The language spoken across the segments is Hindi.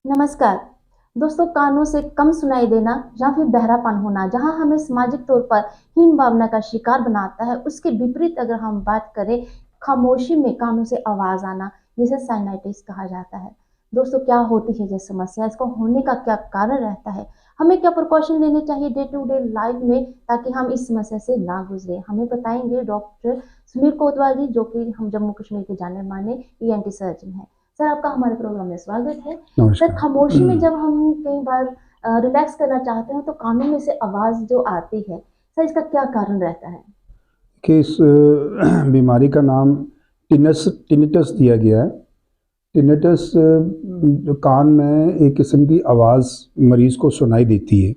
नमस्कार दोस्तों। कानों से कम सुनाई देना या फिर बहरापन होना जहां हमें सामाजिक तौर पर हीन भावना का शिकार बनाता है, उसके विपरीत अगर हम बात करें खामोशी में कानों से आवाज आना, जिसे साइनाइटिस कहा जाता है। दोस्तों, क्या होती है ये समस्या, इसको होने का क्या कारण रहता है, हमें क्या प्रिकॉशन लेने चाहिए डे टू डे लाइफ में ताकि हम इस समस्या से ना गुजरे, हमें बताएंगे डॉक्टर सुनील कोतवाल जी, जो कि हम जम्मू कश्मीर के जाने माने ईएनटी सर्जन हैं। सर, आपका हमारे प्रोग्राम में स्वागत है। सर, नमस्कार। खामोशी में जब हम कई बार रिलैक्स करना चाहते हैं तो कानों में से आवाज जो आती है, सर इसका क्या कारण रहता है? कि इस बीमारी का नाम टिनिटस दिया गया है। टिनिटस जो कान में एक किस्म की आवाज़ मरीज़ को सुनाई देती है,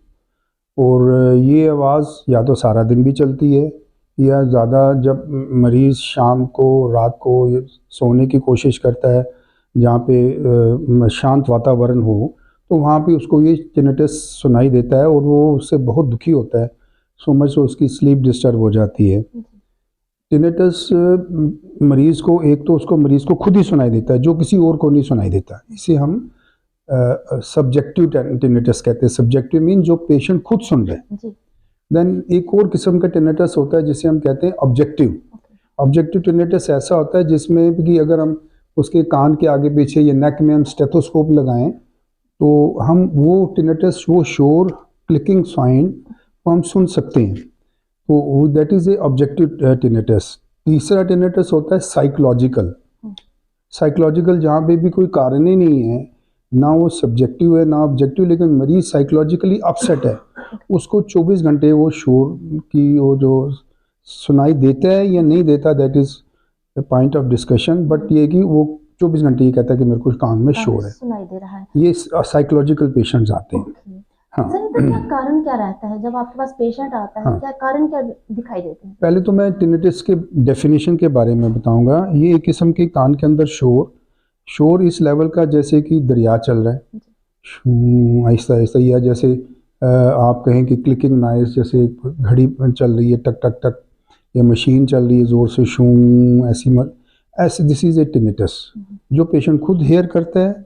और ये आवाज़ या तो सारा दिन भी चलती है या ज़्यादा जब मरीज़ शाम को रात को सोने की कोशिश करता है जहाँ पे शांत वातावरण हो, तो वहाँ पे उसको ये टिनिटस सुनाई देता है और वो उससे बहुत दुखी होता है। सो मच तो उसकी स्लीप डिस्टर्ब हो जाती है। टिनिटस मरीज़ को एक तो उसको मरीज़ को खुद ही सुनाई देता है, जो किसी और को नहीं सुनाई देता। इसे हम सब्जेक्टिव टिनिटस कहते हैं। सब्जेक्टिव मीन जो पेशेंट खुद सुन रहे हैं। देन एक और किस्म का टिनिटस होता है जिसे हम कहते हैं ऑब्जेक्टिव। ऑब्जेक्टिव टिनिटस ऐसा होता है जिसमें कि अगर हम उसके कान के आगे पीछे या नेक में हम स्टेथोस्कोप लगाएं तो हम वो टिनिटस, वो शोर, क्लिकिंग साउंड को हम सुन सकते हैं। तो that is a objective tinnitus. तीसरा टिनिटस होता है साइकोलॉजिकल। साइकोलॉजिकल जहाँ पे भी कोई कारण ही नहीं है, ना वो सब्जेक्टिव है ना ऑब्जेक्टिव, लेकिन मरीज साइकोलॉजिकली अपसेट है, उसको 24 घंटे वो शोर की वो जो सुनाई देता है या नहीं देता, that is a point of discussion. But ये कि वो 24 घंटे ही कहता है कि मेरे को कान में शोर है। सुनाई दे रहा है। ये साइकोलॉजिकल पेशेंट्स आते हैं। हाँ। सर, इनका क्या कारण क्या रहता है? जब आपके पास पेशेंट आता है, हाँ, क्या कारण क्या दिखाई देते हैं? पहले तो मैं टिनिटस के डेफिनेशन के बारे में बताऊंगा। ये एक किस्म के कान के अंदर शोर इस लेवल का जैसे कि दरिया चल रहा है, आहिस्ता आहिस्ता, या जैसे आप कहें कि क्लिकिंग नॉइज, जैसे घड़ी चल रही है टक टक टक, या मशीन चल रही है ज़ोर से शू, ऐसे दिस इज़ ए टिनिटस जो पेशेंट खुद हेयर करता है।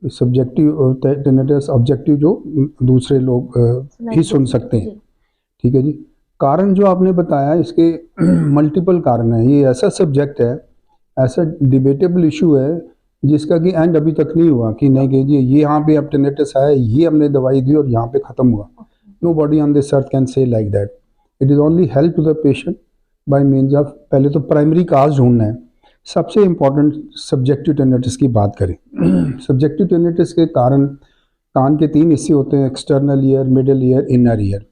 सब्जेक्टिव टिनिटस, ऑब्जेक्टिव जो दूसरे लोग भी सुन सकते हैं। ठीक है जी। कारण जो आपने बताया, इसके मल्टीपल कारण है। ये ऐसा सब्जेक्ट है, ऐसा डिबेटेबल इशू है जिसका कि एंड अभी तक नहीं हुआ कि नहीं कि जी ये यहाँ पे अब टिनिटस आया, ये हमने दवाई दी और यहाँ पे ख़त्म हुआ। Nobody on this earth can say like that. It is only help to the patient by means of, पहले तो प्राइमरी काज ढूंढना है। सबसे इम्पॉर्टेंट सब्जेक्टिव टिनिटस की बात करें। सब्जेक्टिव टिनिटस के कारण कान के 3 हिस्से होते हैं, external ear, middle ear, inner ear.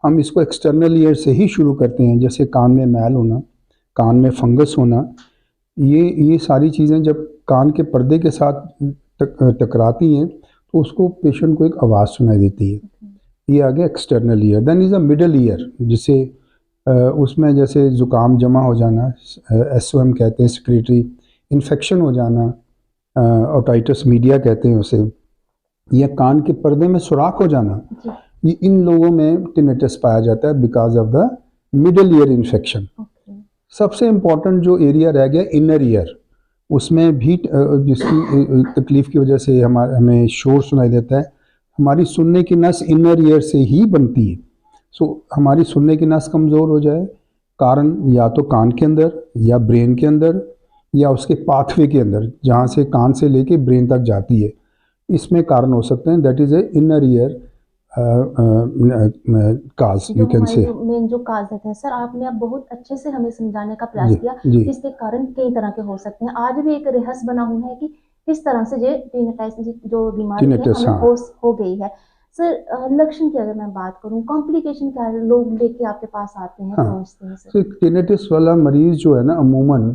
हम इसको एक्सटर्नल ईयर से ही शुरू करते हैं, जैसे कान में मैल होना, कान में फंगस होना। ये सारी चीज़ें जब कान के पर्दे के साथ टकराती हैं तो उसको पेशेंट को एक आवाज़ सुनाई देती है। ये आ गया external ear. Then is a middle ear, जिसे उसमें जैसे ज़ुकाम जमा हो जाना, SOM कहते हैं, सेक्रेटरी इन्फेक्शन हो जाना, ओटाइटिस मीडिया कहते हैं उसे, या कान के पर्दे में सुराख हो जाना, ये इन लोगों में टिनिटस पाया जाता है because of the middle ear infection. सबसे इम्पॉर्टेंट जो एरिया रह गया इनर ईयर, उसमें भी जिसकी तकलीफ़ की वजह से हमें शोर सुनाई देता है। हमारी सुनने की नस इनर ईयर से ही बनती है। सो हमारी सुनने की नस कमज़ोर हो जाए, कारण या तो कान के अंदर या ब्रेन के अंदर या उसके पाथवे के अंदर, जहाँ से कान से लेके ब्रेन तक जाती है, इसमें कारण हो सकते हैं। That is a inner ear cause, you can से। मेन जो काज है सर, आपने अब बहुत अच्छे से हमें समझाने का प्रयास किया कि इसके कारण कई तरह के हो सकते हैं। आज भी एक रहस्य बना हुआ है कि किस तरह से ये टिनिटाइस जो बीमारी है हमें हो गई है। सर, लक्षण की अगर मैं बात करूं, कॉम्प्लिकेशन क्या है, लोग लेके आपके पास आते हैं, पहुंचते हैं सर? टिनिटस वाला मरीज जो है ना, अमूमन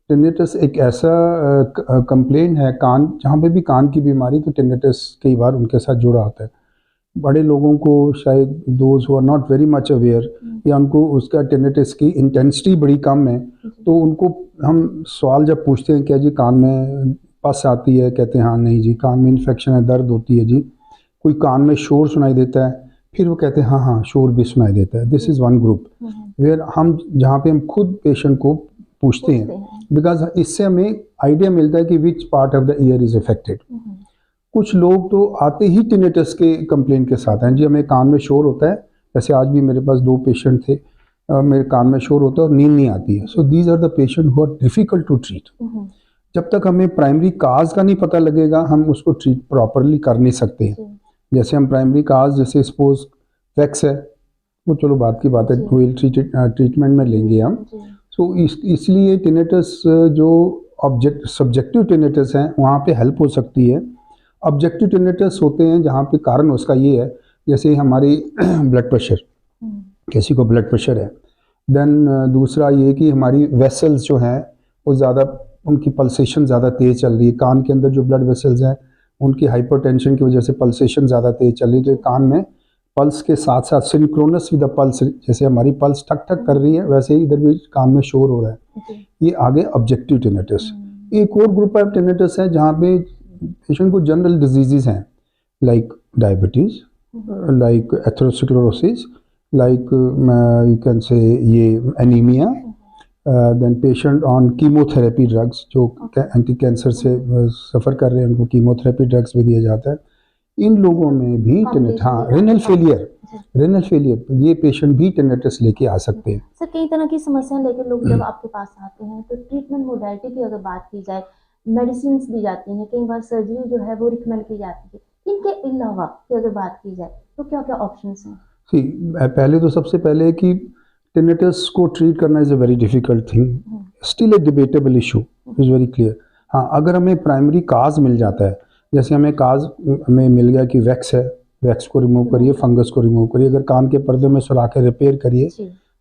टिनिटस एक ऐसा कंप्लेंट है, कान जहाँ पे भी कान की बीमारी, तो टिनिटस कई बार उनके साथ जुड़ा होता है। बड़े लोगों को शायद, those who are not very much aware, या उनको उसका टिनिटस की इंटेंसिटी बड़ी कम है, तो उनको हम सवाल जब पूछते हैं क्या जी कान में पस आती है, कहते हैं हाँ नहीं जी कान में इन्फेक्शन है, दर्द होती है जी। कोई कान में शोर सुनाई देता है, फिर वो कहते हैं हाँ हाँ शोर भी सुनाई देता है। This is one group where हम जहाँ पे हम खुद पेशेंट को पूछते हैं, बिकॉज इससे हमें आइडिया मिलता है कि which part of the year is affected. कुछ लोग तो आते ही टिनेटस के कंप्लेंट के साथ हैं, जी हमें कान में शोर होता है, जैसे आज भी मेरे पास 2 पेशेंट थे, मेरे कान में शोर होता है और नींद नहीं आती है। So these are the patient who are difficult to treat. जब तक हमें प्राइमरी काज का नहीं पता लगेगा हम उसको ट्रीट प्रॉपरली कर नहीं सकते हैं। जैसे हम प्राइमरी काज, जैसे सपोज वैक्स है, वो चलो बात की बात है, ऑयल ट्रीटमेंट में लेंगे हम। सो इसलिए टिनेटस जो सब्जेक्टिव टिनेटस हैं वहाँ पे हेल्प हो सकती है। ऑब्जेक्टिव टिनेटस होते हैं जहाँ पे कारण उसका ये है, जैसे हमारी ब्लड प्रेशर, किसी को ब्लड प्रेशर है, देन दूसरा ये कि हमारी वेसल्स जो हैं वो ज़्यादा, उनकी पल्सेशन ज़्यादा तेज़ चल रही है, कान के अंदर जो ब्लड वेसल्स हैं उनकी हाइपरटेंशन की वजह से पल्सेशन ज़्यादा तेज़ चल रही है, तो कान में पल्स के साथ साथ सिंक्रोनस विद द पल्स, जैसे हमारी पल्स ठक ठक कर रही है वैसे ही इधर भी कान में शोर हो रहा है। ये आगे ऑब्जेक्टिव टिनेटस। एक और ग्रुप ऑफ टिनेटस है जहाँ पे पेशेंट को जनरल डिजीजेस हैं, like diabetes, like atherosclerosis, like you can say ये anaemia, then patient on chemotherapy drugs, जो एंटी कैंसर से सफ़र कर रहे हैं उनको कीमोथेरेपी ड्रग्स भी दिया जाता है। इन लोगों में भी रेनल फेलियर, ये पेशेंट भी टिनेटस लेके आ सकते हैं। सर कई तरह की समस्याएं लेकर लोग जब आपके पास आते हैं तो ट्रीटमेंट मोडालिटी की अगर बात की जाए, मेडिसिन दी जाती हैं, कई बार सर्जरी जो है वो रिकमेंड की जाती है, इनके अलावा की अगर बात की जाए तो क्या क्या ऑप्शंस हैं? पहले तो सबसे पहले कि टिनेटस को ट्रीट करना is a very difficult thing, still a debatable issue, is very clear. हाँ, अगर हमें प्राइमरी काज मिल जाता है, जैसे हमें काज में मिल गया कि वैक्स है, वैक्स को रिमूव करिए, फंगस को रिमूव करिए, अगर कान के पर्दे में सुराखें रिपेयर करिए,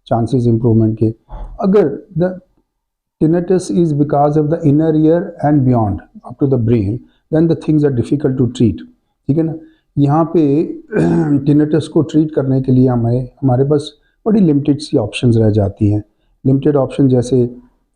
चांसेस इंप्रूवमेंट के। अगर the tinnitus is because of the inner ear and beyond up to the brain, then the things are difficult to treat, ठीक है ना। यहाँ पे टिनेटस को ट्रीट करने के लिए हमारे पास बड़ी लिमिटेड सी ऑप्शंस रह जाती हैं। लिमिटेड ऑप्शन जैसे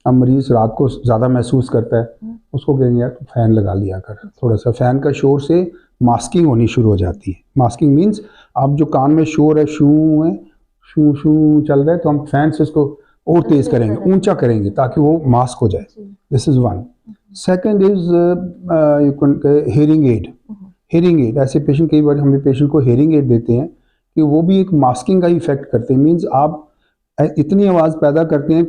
अब मरीज़ रात को ज़्यादा महसूस करता है, उसको कहेंगे यार तो फ़ैन लगा लिया कर, थोड़ा सा फ़ैन का शोर से मास्किंग होनी शुरू हो जाती है। मास्किंग मीन्स आप जो कान में शोर है, शू शू चल रहा है, तो हम फैन से उसको और तेज़ करेंगे, ऊंचा करेंगे ताकि वो मास्क हो जाए। This is one. Second is hearing aid. ऐसे पेशेंट, कई बार हमें पेशेंट को हेयरिंग एड देते हैं कि वो भी एक मास्किंग का इफेक्ट करते हैं। मीन्स आप इतनी आवाज़ पैदा करते हैं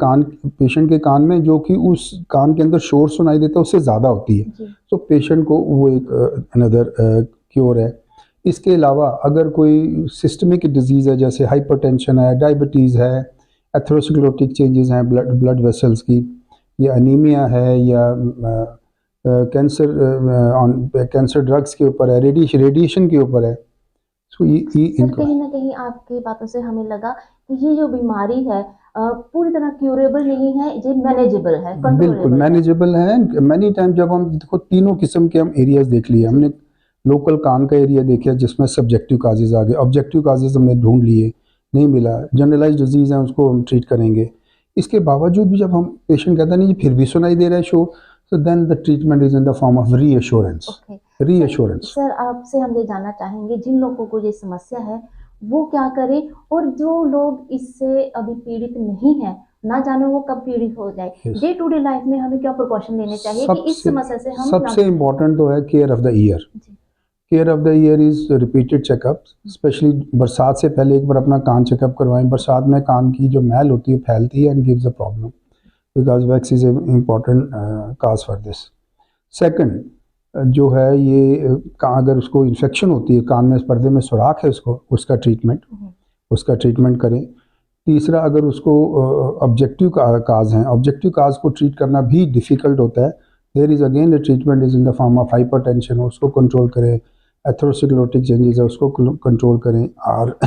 पेशेंट के कान में जो कि उस कान के अंदर शोर सुनाई देता है उससे ज़्यादा होती है, तो पेशेंट को वो एक अनदर क्योर है। इसके अलावा अगर कोई सिस्टमिक डिजीज़ है, जैसे हाइपरटेंशन है, डायबिटीज़ है, एथेरोस्क्लेरोटिक चेंजेस हैं ब्लड वेसल्स की, या अनीमिया है, या कैंसर ड्रग्स के ऊपर है, रेडिएशन के ऊपर है। सो ये कहीं ना कहीं आपकी बातों से हमें लगा कि ये जो बीमारी है पूरी तरह क्यूरेबल नहीं है, ये मैनेजेबल है, बिल्कुल मैनेजेबल है। मैनी टाइम जब हम देखो तीनों किस्म के हम एरियाज देख लिए, हमने लोकल कान का एरिया देखा जिसमें सब्जेक्टिव काजेज आ गए, ऑब्जेक्टिव काजेज हमने ढूंढ लिए, नहीं मिला, जनरलाइज डिजीज़ है उसको हम ट्रीट करेंगे। इसके बावजूद भी जब हम पेशेंट कहता नहीं फिर भी सुनाई दे रहा है शोर, so then the treatment is in the form of reassurance. Reassurance. Sir आपसे हम ये जानना चाहेंगे, जिन लोगों को ये समस्या है वो क्या करें, और जो लोग इससे अभी पीड़ित नहीं है, ना जाने वो कब पीड़ित हो जाए, डे टू डे लाइफ में हमें क्या प्रिकॉशन लेने चाहिए कि इस समस्या से हम सबसे इम्पोर्टेंट तो है care of the year. Care of the year is repeated checkup, specially बरसात से पहले एक बार अपना कान चेकअप करवाएं। बरसात में कान की जो मैल होती है फैलती है and gives a problem, because wax is a important cause for this. Second जो है ये अगर उसको इन्फेक्शन होती है, कान में पर्दे में सुराख है, उसका ट्रीटमेंट करें। तीसरा, अगर उसको ऑब्जेक्टिव काज हैं, ऑब्जेक्टिव काज को ट्रीट करना भी डिफ़िकल्ट होता है, there is again the treatment is in the form of hypertension, उसको कंट्रोल करें, एथेरोस्क्लेरोटिक चेंजेस है उसको कंट्रोल करें, और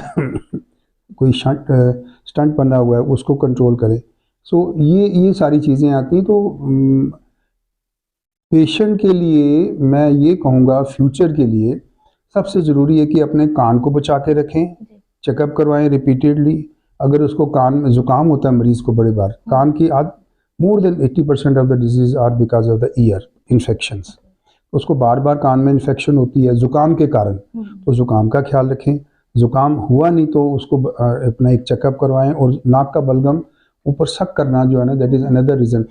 कोई स्टंट बना हुआ है उसको कंट्रोल करें। सो ये सारी चीज़ें आती हैं। तो पेशेंट के लिए मैं ये कहूँगा फ्यूचर के लिए सबसे ज़रूरी है कि अपने कान को बचा के रखें, चेकअप करवाएं रिपीटेडली। अगर उसको कान में ज़ुकाम होता है मरीज़ को, बड़े बार कान की more than 80% of the disease are because of the ear infections. उसको बार बार कान में इन्फेक्शन होती है ज़ुकाम के कारण, तो ज़ुकाम का ख्याल रखें। ज़ुकाम हुआ नहीं तो उसको अपना एक चेकअप करवाएं। और नाक का बलगम ऊपर सक करना जो है ना, दैट इज़ अनदर रीज़न।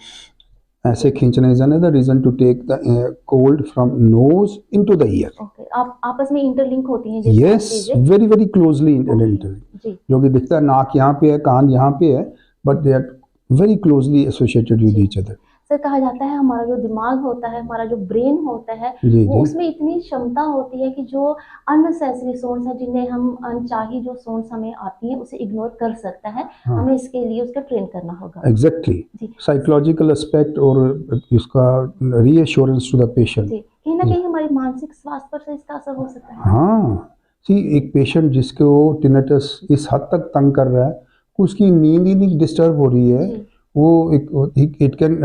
ऐसे खींचना is another reason to take the cold from nose into the ear. Okay, आप आपस में इंटरलिंक होती हैं जैसे यस, चीजें। Very very closely okay interlinked. जी जो कि दिखता है नाक यहाँ पे है, कान यहाँ पे है, but they are very closely associated with जी। Each other. सर कहा जाता है हमारा जो दिमाग होता है, हमारा जो ब्रेन होता है, जी वो जी। उसमें इतनी क्षमता होती है कि जो अननेसेसरी साउंड्स है, जिन्हें हम अनचाही जो साउंड्स हमें आती हैं उसे इग्नोर कर सकता है। हाँ हमें इसके लिए उसका ट्रेन करना होगा। एग्जैक्टली। जी साइकोलॉजिकल एस्पेक्ट और इसका रीअश्योरेंस टू द पेशेंट। जी, कहीं ना कहीं हमारे मानसिक स्वास्थ्य पर से इसका असर हो सकता है। हाँ, सी एक पेशेंट जिसको टिनेटस इस हद तक तंग कर रहा है कि उसकी नींद ही नहीं डिस्टर्ब हो रही है, जी वो it can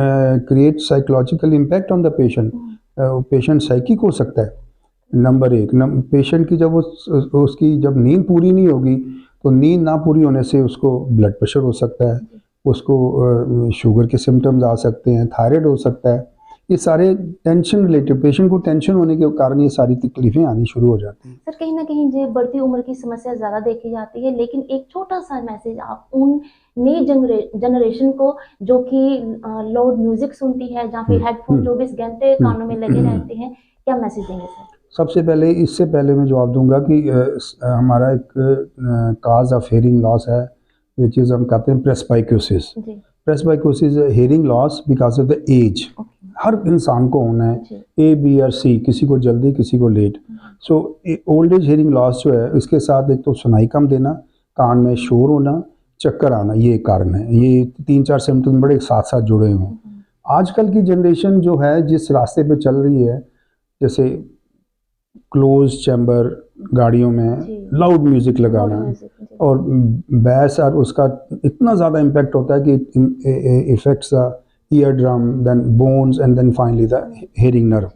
create psychological impact on the patient. Patient psychic हो सकता है। नंबर एक पेशेंट की जब उसकी जब नींद पूरी नहीं होगी, तो नींद ना पूरी होने से उसको ब्लड प्रेशर हो सकता है, उसको शुगर के सिम्टम्स आ सकते हैं, थायराइड हो सकता है। ये सारे टेंशन रिलेटेड, पेशेंट को टेंशन होने के कारण ये सारी तकलीफें आनी शुरू हो जाती हैं। सर कहीं ना कहीं जो बढ़ती उम्र की समस्या ज़्यादा देखी जाती है, लेकिन एक छोटा सा मैसेज आप उन नई जनरेशन को जो कि लाउड म्यूजिक सुनती है, जहाँ फिर हेडफोन 24 घंटे कानों में लगे रहते हैं, क्या मैसेज देंगे सर? सबसे पहले इससे पहले मैं जवाब दूंगा कि हमारा एक काज ऑफ हेयरिंग लॉस है, विच इज़ हम कहते हैं प्रेस्बाइक्योसिस। जी presbycusis hearing loss because of the age. Okay हर इंसान को होना है, जी ए बी और सी, किसी को जल्दी किसी को late. So old age hearing loss जो है, इसके साथ एक तो सुनाई कम देना, कान में शोर होना, चक्कर आना, ये एक कारण है। ये 3-4 सिम्टम बड़े साथ साथ जुड़े हुए हैं। आजकल की जनरेशन जो है जिस रास्ते पे चल रही है, जैसे क्लोज चैम्बर गाड़ियों में जी लाउड म्यूजिक लाउड लगाना, म्यूजिक जी और बैस और उसका इतना ज़्यादा इम्पैक्ट होता है कि effects the ear drum, then bones and then finally the hearing nerve.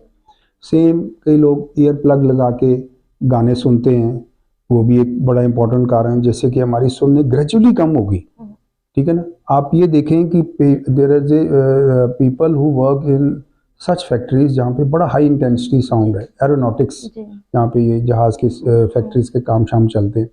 Same कई लोग ईयर प्लग लगा के गाने सुनते हैं, वो भी एक बड़ा इंपॉर्टेंट कारण है, जैसे कि हमारी सुनने ग्रेजुअली कम होगी। ठीक है ना। आप ये देखें कि there is a people who work in such factories जहाँ पे बड़ा हाई इंटेंसिटी साउंड है, एरोनॉटिक्स, जी जहाँ पे ये जहाज़ की फैक्ट्रीज के काम शाम चलते हैं,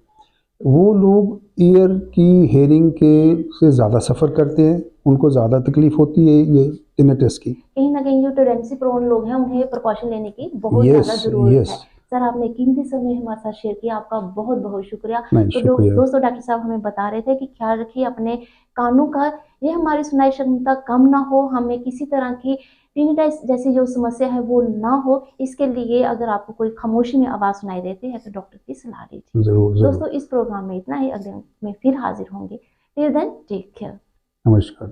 वो लोग ईयर की हेयरिंग के से ज़्यादा सफ़र करते हैं, उनको ज़्यादा तकलीफ होती है ये टिनेटस की। कहीं ना कहीं जो टेंडेंसी प्रोन लोग हैं उन्हें प्रिकॉशन लेने की बहुत ज़्यादा यस ज़रूरत यस। है। सर आपने कीमती समय हमारे साथ शेयर किया, आपका बहुत बहुत शुक्रिया। नहीं, तो शुक्रिया। दोस्तों डॉक्टर साहब हमें बता रहे थे कि ख्याल रखिए अपने कानों का, ये हमारी सुनाई क्षमता कम ना हो, हमें किसी तरह की टिनिटाइस जैसी जो समस्या है वो ना हो। इसके लिए अगर आपको कोई खामोशी में आवाज़ सुनाई देती है तो डॉक्टर की सलाह लीजिए। ज़रूर ज़रूर। दोस्तों इस प्रोग्राम में इतना ही, अगले में फिर हाजिर होंगे। Till then take care. नमस्कार।